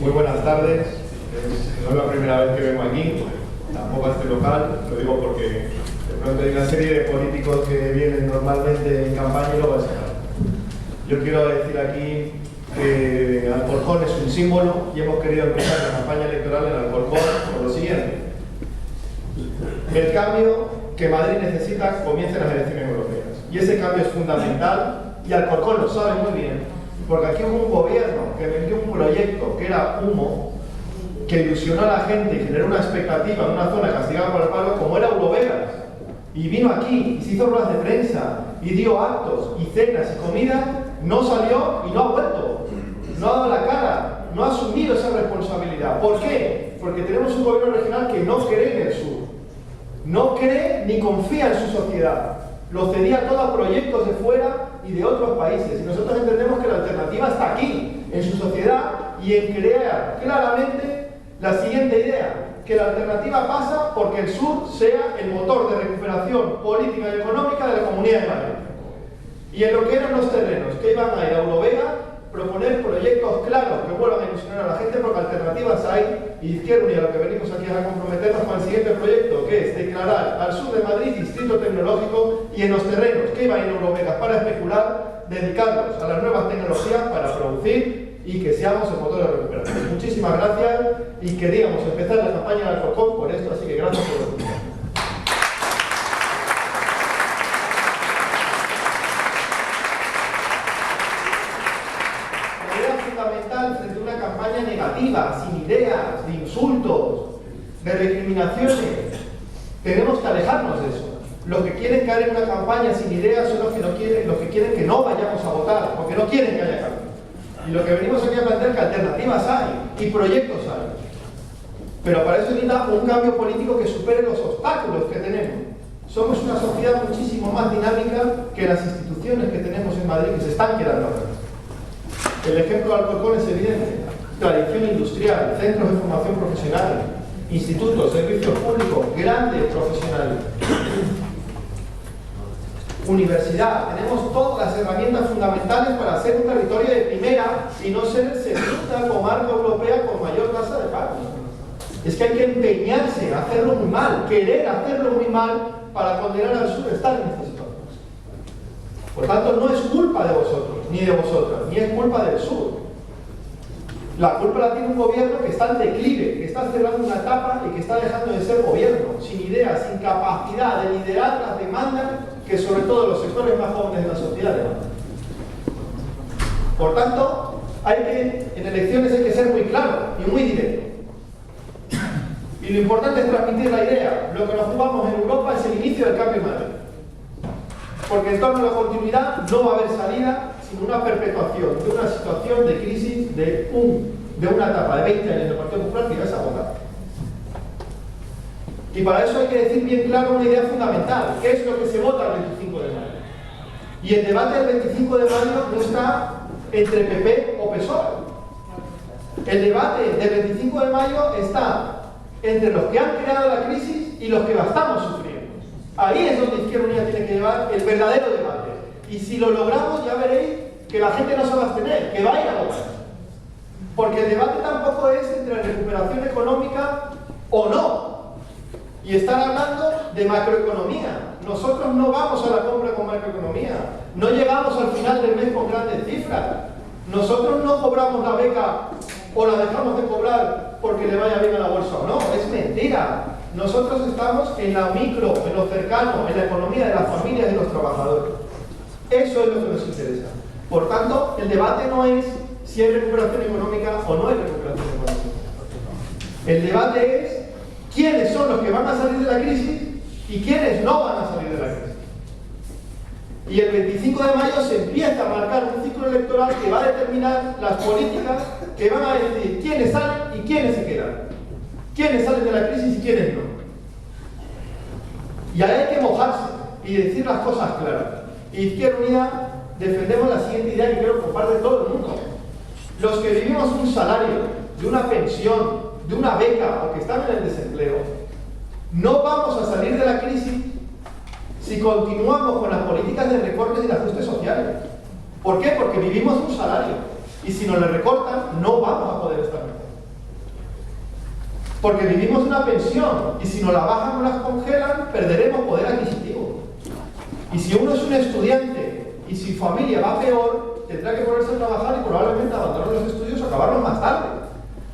Muy buenas tardes. No es la primera vez que vengo aquí, tampoco a este local, lo digo porque de pronto hay una serie de políticos que vienen normalmente en campaña y luego se van. Yo quiero decir aquí que Alcorcón es un símbolo y hemos querido empezar la campaña electoral en Alcorcón por lo siguiente. El cambio que Madrid necesita comienza en las elecciones europeas. Y ese cambio es fundamental y Alcorcón lo sabe muy bien, porque aquí hubo un gobierno que vendió un proyecto que era humo, que ilusionó a la gente y generó una expectativa en una zona castigada por el paro como era Eurovegas. Y vino aquí y se hizo ruedas de prensa y dio actos y cenas y comidas, no salió y no ha vuelto. No ha dado la cara, no ha asumido esa responsabilidad. ¿Por qué? Porque tenemos un gobierno regional que no cree en el sur. No cree ni confía en su sociedad. Lo cedía todo a proyectos de fuera y de otros países. Y nosotros entendemos que la alternativa está aquí, en su sociedad, y en crear claramente la siguiente idea, que la alternativa pasa porque el sur sea el motor de recuperación política y económica de la Comunidad de Madrid. Y en lo que eran los terrenos que iban a ir a Eurovega, proponer proyectos claros que vuelvan a ilusionar a la gente, porque alternativas hay, y Izquierda Unida lo que venimos aquí es a comprometernos con el siguiente proyecto, que es declarar al sur de Madrid distrito tecnológico y en los terrenos que iban a ir a Eurovegas para especular, dedicarlos a las nuevas tecnologías para producir y que seamos el motor de recuperación. Muchísimas gracias y queríamos empezar la campaña de Alcorcón por esto, así que gracias por escuchar. Frente a una campaña negativa, sin ideas, de insultos, de recriminaciones, tenemos que alejarnos de eso. Los que quieren caer en una campaña sin ideas son los que quieren que no vayamos a votar, porque no quieren que haya cambio. Y lo que venimos aquí a plantear es que alternativas hay y proyectos hay. Pero para eso necesita un cambio político que supere los obstáculos que tenemos. Somos una sociedad muchísimo más dinámica que las instituciones que tenemos en Madrid, que se están quedando atrás. El ejemplo de Alcorcón es evidente. Tradición industrial, centros de formación profesional, institutos, servicios públicos, grandes profesionales. Universidad. Tenemos todas las herramientas fundamentales para ser un territorio de primera y no ser segunda comarca europea con mayor tasa de paro. Es que hay que empeñarse a hacerlo muy mal, querer hacerlo muy mal para condenar al sur a estar en esta situación. Por tanto, no es culpa de vosotros, ni de vosotras, ni es culpa del sur. La culpa la tiene un gobierno que está en declive, que está cerrando una etapa y que está dejando de ser gobierno, sin ideas, sin capacidad de liderar las demandas que sobre todo los sectores más jóvenes de la sociedad demandan. Por tanto, en elecciones hay que ser muy claro y muy directo. Y lo importante es transmitir la idea. Lo que nos jugamos en Europa es el inicio del cambio en Madrid. Porque en torno a la continuidad no va a haber salida, sino una perpetuación de una situación de crisis de una etapa de 20 años del Partido Popular que ya se ha agotado. Y para eso hay que decir bien claro una idea fundamental, que es lo que se vota el 25 de mayo. Y el debate del 25 de mayo no está entre PP o PSOE. El debate del 25 de mayo está entre los que han creado la crisis y los que la estamos sufriendo. Ahí es donde Izquierda Unida tiene que llevar el verdadero debate. Y si lo logramos, ya veréis que la gente no se va a abstener, que va a ir a votar. Porque el debate tampoco es entre recuperación económica o no. Y están hablando de macroeconomía. Nosotros no vamos a la compra con macroeconomía. No llegamos al final del mes con grandes cifras. Nosotros no cobramos la beca o la dejamos de cobrar porque le vaya bien a la bolsa o no. Es mentira. Nosotros estamos en la micro, en lo cercano, en la economía de las familias y de los trabajadores. Eso es lo que nos interesa. Por tanto, el debate no es si hay recuperación económica o no hay recuperación económica. El debate es quiénes son los que van a salir de la crisis y quiénes no van a salir de la crisis. Y el 25 de mayo se empieza a marcar un ciclo electoral que va a determinar las políticas que van a decidir quiénes salen y quiénes se quedan. Quiénes salen de la crisis y quiénes no. Y ahí hay que mojarse y decir las cosas claras. Izquierda Unida defendemos la siguiente idea que creo que comparte todo el mundo. Los que vivimos un salario, de una pensión, de una beca o que están en el desempleo, no vamos a salir de la crisis si continuamos con las políticas de recortes y de ajustes sociales. ¿Por qué? Porque vivimos un salario. Y si nos le recortan, no vamos a poder estar mejor. Porque vivimos de una pensión, y si nos la bajan o las congelan, perderemos poder adquisitivo. Y si uno es un estudiante, y si familia va peor, tendrá que ponerse a trabajar y probablemente abandonar los estudios o acabarlos más tarde.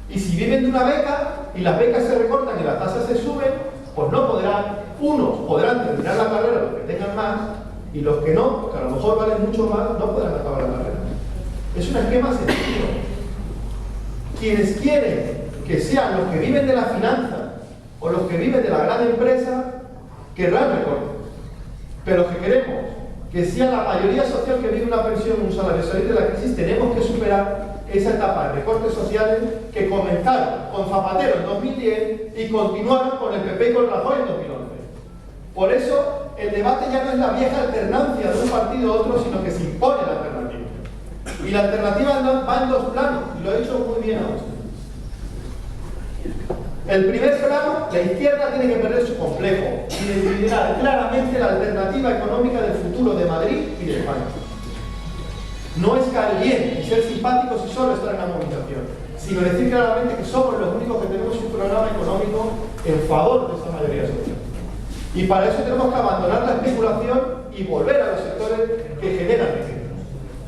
Y si viven de una beca, y las becas se recortan y las tasas se suben, pues no podrán, unos podrán terminar la carrera los que tengan más, y los que no, que a lo mejor valen mucho más, no podrán acabar la carrera. Es un esquema sencillo. Quienes quieren que sean los que viven de la finanza o los que viven de la gran empresa, querrán recortes. Pero los que queremos que sea la mayoría social que vive una pensión, un salario, salir de la crisis, tenemos que superar esa etapa de recortes sociales que comenzaron con Zapatero en 2010 y continuaron con el PP y con Rajoy en 2011. Por eso, el debate ya no es la vieja alternancia de un partido a otro, sino que se impone la alternativa. Y la alternativa va en dos planos, y lo ha dicho muy bien Agustín. El primer plano, la izquierda tiene que perder su complejo y decidirá claramente la alternativa económica del futuro de Madrid y de España. No es caer bien y ser simpáticos y solo estar en la movilización, sino decir claramente que somos los únicos que tenemos un programa económico en favor de esa mayoría social. Y para eso tenemos que abandonar la especulación y volver a los sectores que generan riqueza.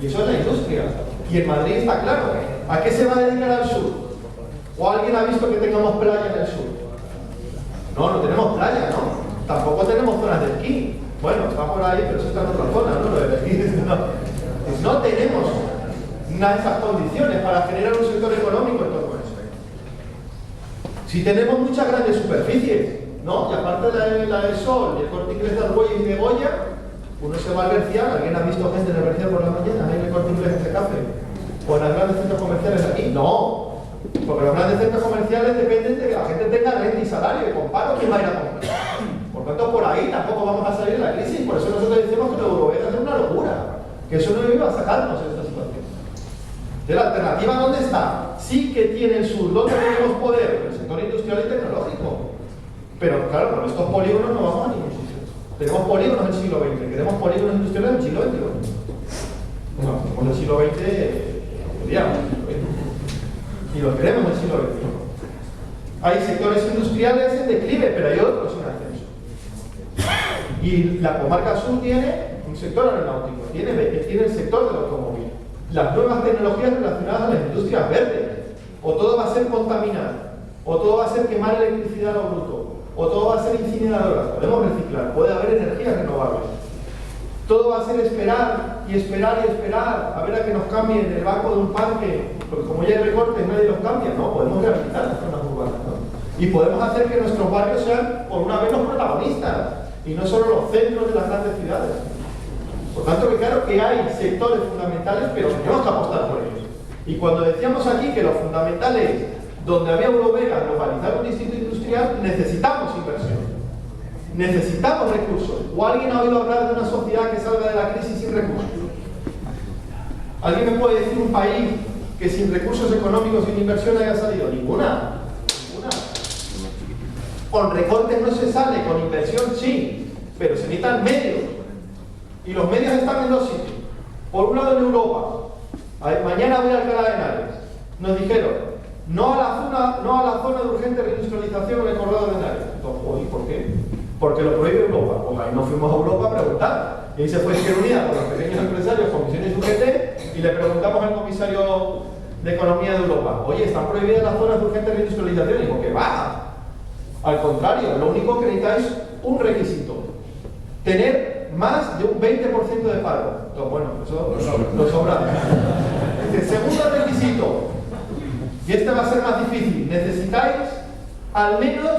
Y eso es la industria. Y en Madrid está claro. ¿A qué se va a dedicar al sur? ¿O alguien ha visto que tengamos playa en el sur? No, no tenemos playa, ¿no? Tampoco tenemos zonas de esquí. Bueno, está por ahí, pero eso está en otra zona, ¿no? Lo del esquí no tenemos una de esas condiciones para generar un sector económico en todo eso. Si tenemos muchas grandes superficies, ¿no? Y aparte la del Sol y el Corte Inglés de Argüelles y de Goya, uno se va al Bercial. ¿Alguien ha visto gente en el Bercial por la mañana? ¿Hay el Corte Inglés de café? ¿O en las grandes centros comerciales de aquí? No. Porque los grandes centros comerciales dependen de que la gente tenga renta y salario, y con paro, ¿quién va a ir a comprar? Por tanto, por ahí tampoco vamos a salir de la crisis. Por eso nosotros decimos que la Eurovega es una locura, que eso no iba a sacarnos de esta situación. ¿De la alternativa dónde está? Sí que tiene el sur. ¿Dónde tenemos poder? En el sector industrial y tecnológico. Pero claro, con estos polígonos no vamos a ningún sitio. Tenemos polígonos en el siglo XX, queremos polígonos industriales en el siglo XXI. Bueno, con el siglo XX, digamos, y los queremos en el siglo XXI. Hay sectores industriales en declive, pero hay otros en ascenso. Y la comarca sur tiene un sector aeronáutico, tiene el sector del automóvil, las nuevas tecnologías relacionadas a las industrias verdes. O todo va a ser contaminar, o todo va a ser quemar electricidad a lo bruto, o todo va a ser incineradoras. Podemos reciclar, puede haber energías renovables. Todo va a ser esperar y esperar y esperar a ver a que nos cambien el banco de un parque, porque como ya hay recortes nadie los cambia. No, podemos rehabilitar las zonas urbanas, ¿no? Y podemos hacer que nuestros barrios sean por una vez los protagonistas y no solo los centros de las grandes ciudades. Por tanto, que claro que hay sectores fundamentales, pero tenemos que apostar por ellos. Y cuando decíamos aquí que lo fundamental es donde había Eurovega, localizar un distrito industrial, necesitamos inversión. Necesitamos recursos. ¿O alguien ha oído hablar de una sociedad que salga de la crisis sin recursos? ¿Alguien me puede decir un país que sin recursos económicos, sin inversión haya salido? Ninguna. Con recortes no se sale, con inversión sí, pero se necesitan medios. Y los medios están en dos sitios. Por un lado en Europa. Mañana voy a Alcalá de Henares. Nos dijeron, no a la zona de urgente reindustrialización en el corredor de Henares. Entonces, ¿y por qué? Porque lo prohíbe Europa. Pues ahí no fuimos a Europa a preguntar. Y ahí se fue Izquierda Unida con los pequeños empresarios, comisiones UGT, y le preguntamos al comisario de Economía de Europa, oye, ¿están prohibidas las zonas de urgente reindustrialización? Y dijo que va. Al contrario, lo único que necesitáis es un requisito. Tener más de un 20% de paro. Entonces, bueno, eso lo sobra. Segundo requisito, y este va a ser más difícil, necesitáis al menos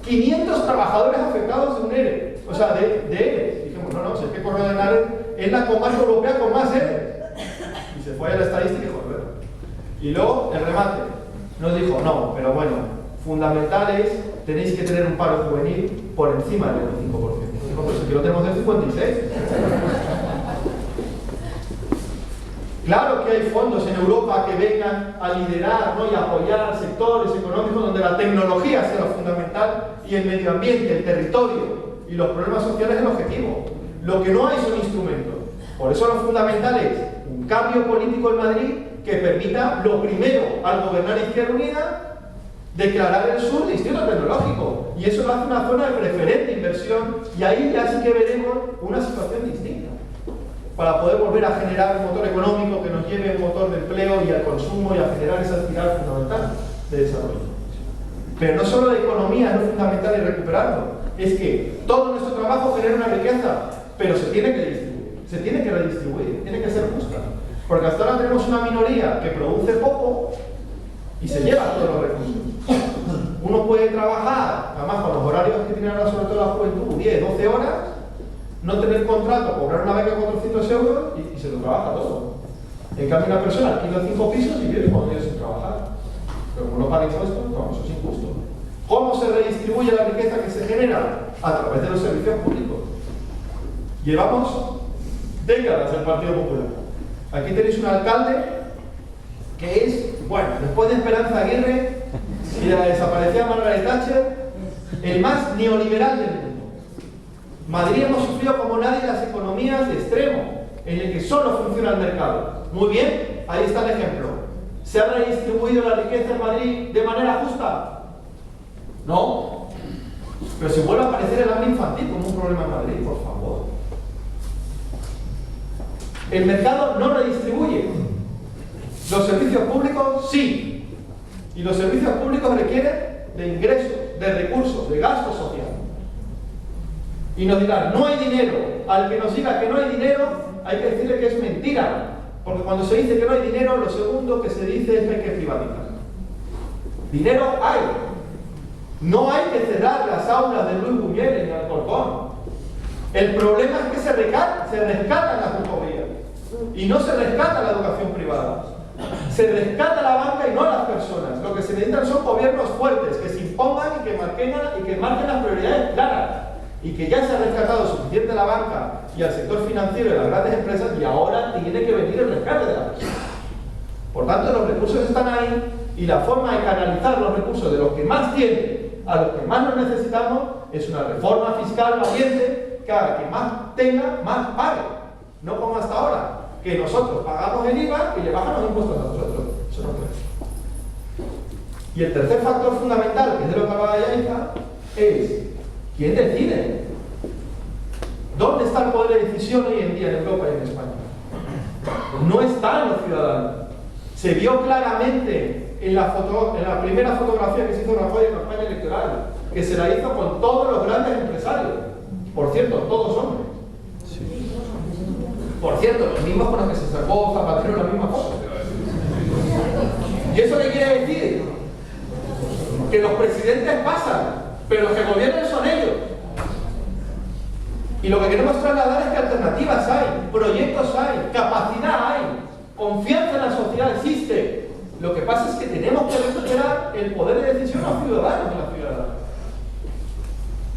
500 trabajadores afectados de un ERE. O sea, de ERE. Dijimos, no, si es que Corredor de Henares es la comarca europea con más ERE. Y se fue a la estadística y dijo, bueno. Y luego, el remate. Nos dijo, no, pero bueno, fundamental es, tenéis que tener un paro juvenil por encima del 25%. Dijo, pues aquí lo tenemos del 56%. Claro que hay fondos en Europa que vengan a liderar, ¿no? Y apoyar sectores económicos donde la tecnología sea lo fundamental y el medio ambiente, el territorio y los problemas sociales el objetivo. Lo que no hay son instrumentos. Por eso lo fundamental es un un cambio político en Madrid que permita, lo primero, al gobernar Izquierda Unida, declarar el sur distrito tecnológico. Y eso lo hace una zona de preferente inversión, y ahí ya sí que veremos una situación distinta, para poder volver a generar un motor económico que nos lleve a un motor de empleo y al consumo y a generar esa espiral fundamental de desarrollo. Pero no solo la economía es lo fundamental y recuperarlo, es que todo nuestro trabajo genera una riqueza, pero se tiene que distribuir, se tiene que redistribuir, tiene que ser justa. Porque hasta ahora tenemos una minoría que produce poco y se lleva todos los recursos. Uno puede trabajar, además con los horarios que tiene ahora sobre todo la juventud, 10, 12 horas, no tener contrato, cobrar una beca de 400 euros y se lo trabaja todo. En cambio, una persona alquila 5 pisos y vive cuando viene sin trabajar. Pero como no paga impuestos, no, eso es injusto. ¿Cómo se redistribuye la riqueza que se genera? A través de los servicios públicos. Llevamos décadas del Partido Popular. Aquí tenéis un alcalde que es, bueno, después de Esperanza Aguirre y de la desaparecida Margaret Thatcher, el más neoliberal del mundo. Madrid hemos sufrido como nadie las economías de extremo, en el que solo funciona el mercado. Muy bien, ahí está el ejemplo. ¿Se ha redistribuido la riqueza en Madrid de manera justa? No. Pero si vuelve a aparecer el hambre infantil como un problema en Madrid, por favor. El mercado no redistribuye. Los servicios públicos sí. Y los servicios públicos requieren de ingresos, de recursos, de gasto social. Y nos dirán, no hay dinero. Al que nos diga que no hay dinero, hay que decirle que es mentira. Porque cuando se dice que no hay dinero, lo segundo que se dice es que hay que privatizar. Dinero hay. No hay que cerrar las aulas de Luis Buñuel en Alcorcón. El problema es que se rescatan las tutorías. Y no se rescata la educación privada. Se rescata la banca y no las personas. Lo que se necesitan son gobiernos fuertes, que se impongan y que marquen las prioridades claras. Y que ya se ha rescatado suficiente la banca y al sector financiero y las grandes empresas, y ahora tiene que venir el rescate de la persona. Por tanto, los recursos están ahí, y la forma de canalizar los recursos de los que más tienen a los que más los necesitamos es una reforma fiscal valiente que haga que más tenga, más pague. No como hasta ahora, que nosotros pagamos el IVA y le bajan los impuestos a nosotros. Eso no puede. Y el tercer factor fundamental, que es de lo que hablaba Yaiza, es ¿quién decide? ¿Dónde está el poder de decisión hoy en día en Europa y en España? No está en los ciudadanos. Se vio claramente en la primera fotografía que se hizo Rajoy en campaña electoral, que se la hizo con todos los grandes empresarios. Por cierto, todos hombres. Sí. Por cierto, los mismos con los que se sacó Zapatero la misma foto. ¿Y eso qué quiere decir? Que los presidentes pasan, pero los que gobiernan son ellos. Y lo que queremos trasladar es que alternativas hay, proyectos hay, capacidad hay, confianza en la sociedad existe. Lo que pasa es que tenemos que recuperar el poder de decisión a los ciudadanos y a las ciudadanas.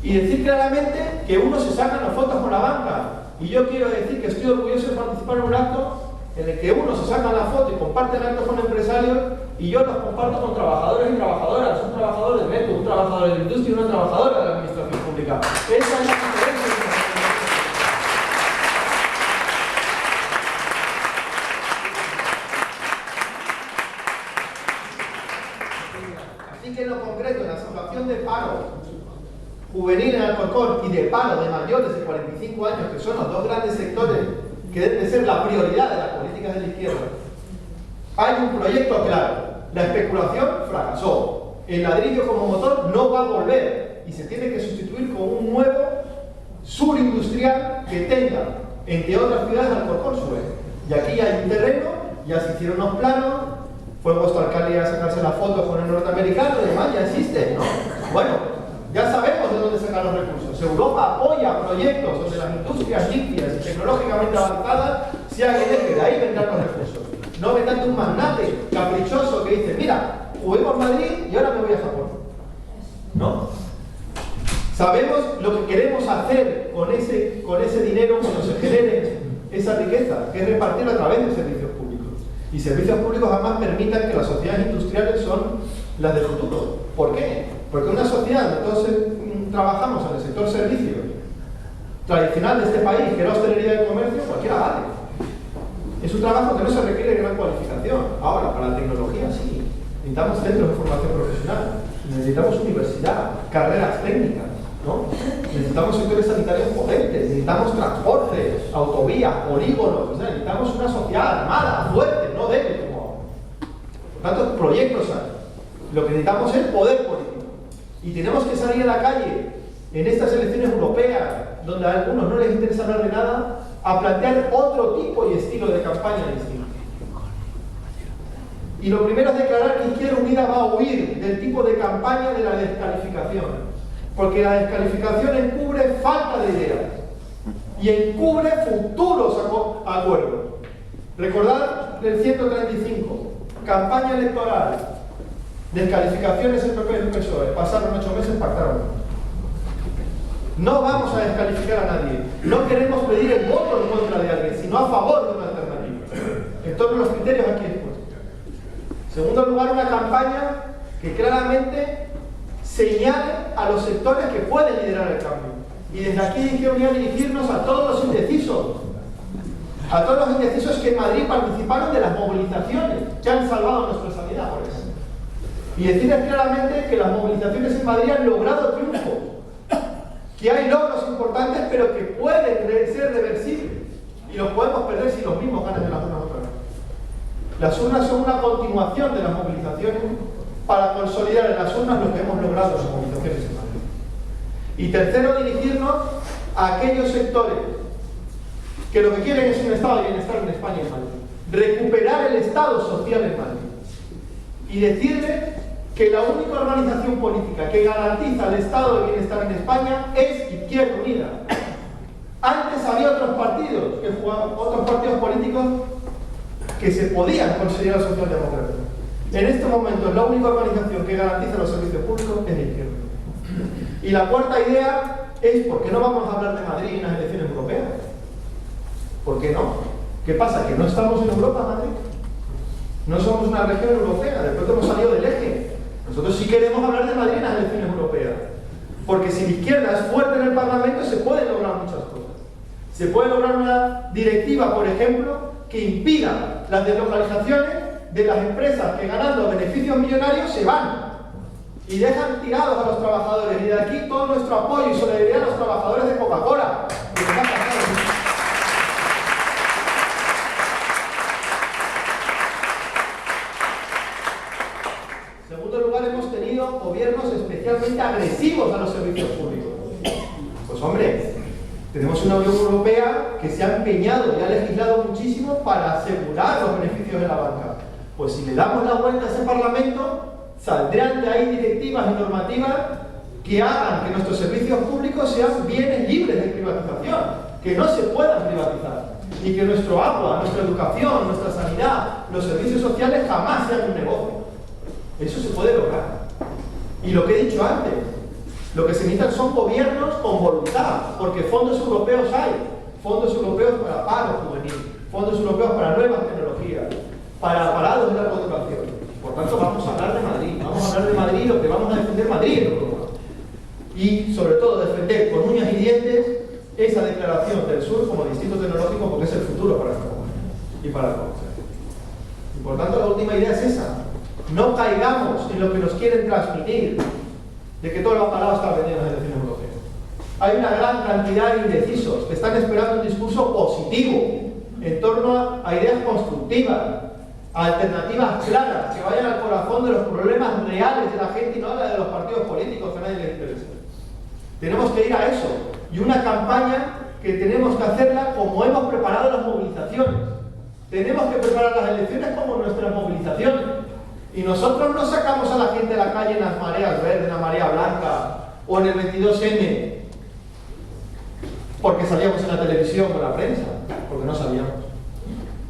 Y decir claramente que uno se saca las fotos con la banca. Y yo quiero decir que estoy orgulloso de participar en un acto en el que uno se saca la foto y comparte el acto con empresarios, y yo los comparto con trabajadores y trabajadoras, un trabajador del metro, un trabajador de la industria y una trabajadora de la administración pública. Esa es la diferencia. Así que en lo concreto, en la situación de paro juvenil en Alcorcón y de paro de mayores de 45 años, que son los dos grandes sectores que deben de ser la prioridad de las políticas de la izquierda, hay un proyecto claro. La especulación fracasó. El ladrillo como motor no va a volver y se tiene que sustituir con un nuevo sur industrial que tenga, entre otras ciudades, Alcorcón su eje. Y aquí hay un terreno, ya se hicieron los planos, fue vuestro alcalde a sacarse las fotos con el norteamericano y demás, ya existe, ¿no? Bueno, ya sabemos de dónde sacar los recursos. Europa apoya proyectos donde las industrias limpias y tecnológicamente avanzadas se hagan eje, de ahí vendrán los recursos. No vendrán de un magnate caprichoso que dice, mira, juguemos en Madrid y ahora me voy a Japón. ¿No? Sabemos lo que queremos hacer con ese dinero cuando se genere esa riqueza, que es repartirlo a través de servicios públicos. Y servicios públicos además permitan que las sociedades industriales son las del futuro. ¿Por qué? Porque una sociedad donde todos trabajamos en el sector servicio tradicional de este país, que es la hostelería y el comercio, cualquiera vale. Es un trabajo que no se requiere gran cualificación. Ahora, para la tecnología sí. Necesitamos centros de formación profesional, necesitamos universidad, carreras técnicas, ¿no? Necesitamos sectores sanitarios potentes, necesitamos transporte, autovías, polígonos, o sea, necesitamos una sociedad armada, fuerte, no débil como ahora. Por tanto, proyectos hay. Lo que necesitamos es poder político. Y tenemos que salir a la calle en estas elecciones europeas, donde a algunos no les interesa hablar de nada, a plantear otro tipo y estilo de campaña distinto. Y lo primero es declarar que Izquierda Unida va a huir del tipo de campaña de la descalificación, porque la descalificación encubre falta de ideas y encubre futuros acuerdos. Recordad el 135, campaña electoral, descalificaciones en PP y el PSOE, pasaron 8 meses, pactaron. No vamos a descalificar a nadie, no queremos pedir el voto en contra de alguien, sino a favor de una alternativa, en torno a los criterios aquí expuestos. En segundo lugar, una campaña que claramente señale a los sectores que pueden liderar el cambio. Y desde aquí quiero dirigirnos a todos los indecisos. A todos los indecisos que en Madrid participaron de las movilizaciones que han salvado nuestra sanidad, por ejemplo. Y decirles claramente que las movilizaciones en Madrid han logrado triunfo. Que hay logros importantes, pero que pueden ser reversibles. Y los podemos perder si los mismos ganan en las urnas otra vez. Las urnas son una continuación de las movilizaciones para consolidar en las urnas lo que hemos logrado en las movilizaciones en Madrid. Y tercero, dirigirnos a aquellos sectores que lo que quieren es un estado de bienestar en España y en Madrid. Recuperar el estado social en Madrid. Y decirle que la única organización política que garantiza el estado de bienestar en España es Izquierda Unida. Antes había otros partidos que jugaban, otros partidos políticos que se podían considerar socialdemócratas. En este momento, la única organización que garantiza los servicios públicos es la Izquierda Unida. Y la cuarta idea es: ¿por qué no vamos a hablar de Madrid en las elecciones europeas? ¿Por qué no? ¿Qué pasa? ¿Que no estamos en Europa, Madrid? No somos una región europea, de pronto hemos salido del eje. Nosotros sí queremos hablar de Madrid en las elecciones europeas. Porque si la izquierda es fuerte en el Parlamento, se pueden lograr muchas cosas. Se puede lograr una directiva, por ejemplo, que impida las deslocalizaciones de las empresas que, ganando beneficios millonarios, se van y dejan tirados a los trabajadores. Y de aquí todo nuestro apoyo y solidaridad a los trabajadores de Coca-Cola. En segundo lugar, hemos tenido gobiernos especialmente agresivos a los servicios públicos. Pues hombre, tenemos una Unión Europea que se ha empeñado y ha legislado muchísimo para asegurar los beneficios de la banca. Pues si le damos la vuelta a ese Parlamento, saldrán de ahí directivas y normativas que hagan que nuestros servicios públicos sean bienes libres de privatización, que no se puedan privatizar, y que nuestro agua, nuestra educación, nuestra sanidad, los servicios sociales jamás sean un negocio. Eso se puede lograr. Y lo que he dicho antes, lo que se necesitan son gobiernos con voluntad, porque fondos europeos hay, fondos europeos para paro juvenil, fondos europeos para nuevas tecnologías, para parados de larga duración. Por tanto, vamos a hablar de Madrid, vamos a hablar de Madrid, lo que vamos a defender Madrid en Europa. Y sobre todo defender con uñas y dientes esa declaración del sur como distrito tecnológico, porque es el futuro para esta comunidad y para el país. Y por tanto, la última idea es esa: no caigamos en lo que nos quieren transmitir de que todo el bacalao está vendido en las elecciones europeas. Hay una gran cantidad de indecisos que están esperando un discurso positivo en torno a ideas constructivas, a alternativas claras que vayan al corazón de los problemas reales de la gente y no a la de los partidos políticos que a nadie le interesa. Tenemos que ir a eso, y una campaña que tenemos que hacerla como hemos preparado las movilizaciones. Tenemos que preparar las elecciones como nuestras movilizaciones. Y nosotros no sacamos a la gente a la calle en las mareas verdes, en la marea blanca o en el 22M porque salíamos en la televisión o en la prensa, porque no sabíamos.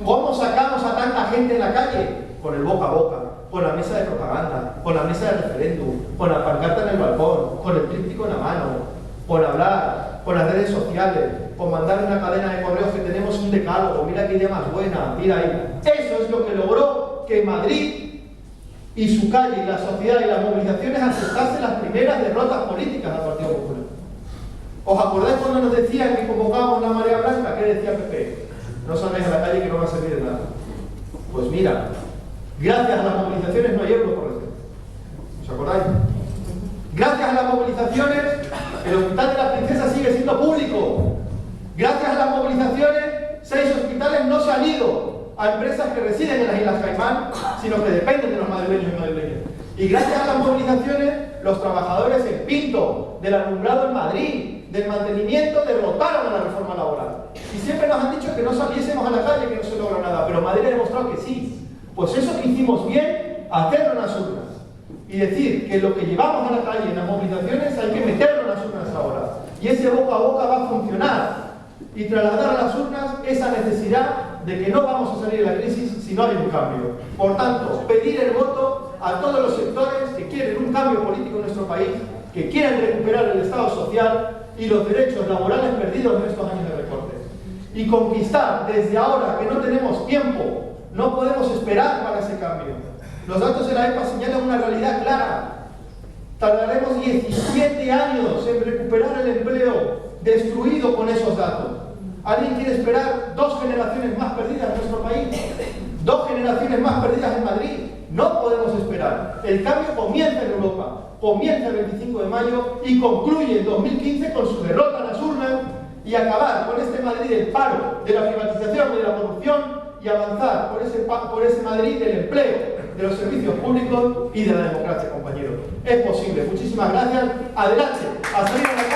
¿Cómo sacamos a tanta gente en la calle? Con el boca a boca, con la mesa de propaganda, con la mesa de referéndum, con la pancarta en el balcón, con el tríptico en la mano, con hablar, con las redes sociales, con mandar una cadena de correos que tenemos un decálogo, mira qué idea más buena, mira ahí. Eso es lo que logró que Madrid y su calle y la sociedad y las movilizaciones aceptasen las primeras derrotas políticas al Partido Popular. ¿Os acordáis cuando nos decían que convocábamos la marea blanca? ¿Qué decía PP? no salgáis a la calle que no va a servir de nada. Pues mira, gracias a las movilizaciones no hay euros por recepta. ¿Os acordáis? Gracias a las movilizaciones, el Hospital de la Princesa sigue siendo público. Gracias a las movilizaciones, 6 hospitales no se han ido a empresas que residen en las Islas Caimán, sino que dependen de los madrileños y madrileñas. Y gracias a las movilizaciones, los trabajadores en Pinto, del alumbrado en Madrid, del mantenimiento, derrotaron a la reforma laboral. Y siempre nos han dicho que no saliésemos a la calle, que no se logra nada, pero Madrid ha demostrado que sí. Pues eso que hicimos bien, hacerlo en las urnas. Y decir que lo que llevamos a la calle en las movilizaciones hay que meterlo en las urnas ahora. Y ese boca a boca va a funcionar. Y trasladar a las urnas esa necesidad de que no vamos a salir de la crisis si no hay un cambio. Por tanto, pedir el voto a todos los sectores que quieren un cambio político en nuestro país, que quieren recuperar el Estado social y los derechos laborales perdidos en estos años de recortes. Y conquistar desde ahora, que no tenemos tiempo, no podemos esperar para ese cambio. Los datos de la EPA señalan una realidad clara. Tardaremos 17 años en recuperar el empleo destruido con esos datos. ¿Alguien quiere esperar 2 generaciones más perdidas en nuestro país? 2 generaciones más perdidas en Madrid. No podemos esperar. El cambio comienza en Europa, comienza el 25 de mayo y concluye en 2015 con su derrota en las urnas y acabar con este Madrid del paro, de la privatización y de la corrupción y avanzar por ese Madrid del empleo, de los servicios públicos y de la democracia, compañeros. Es posible. Muchísimas gracias. Adelante, a salir a la calle.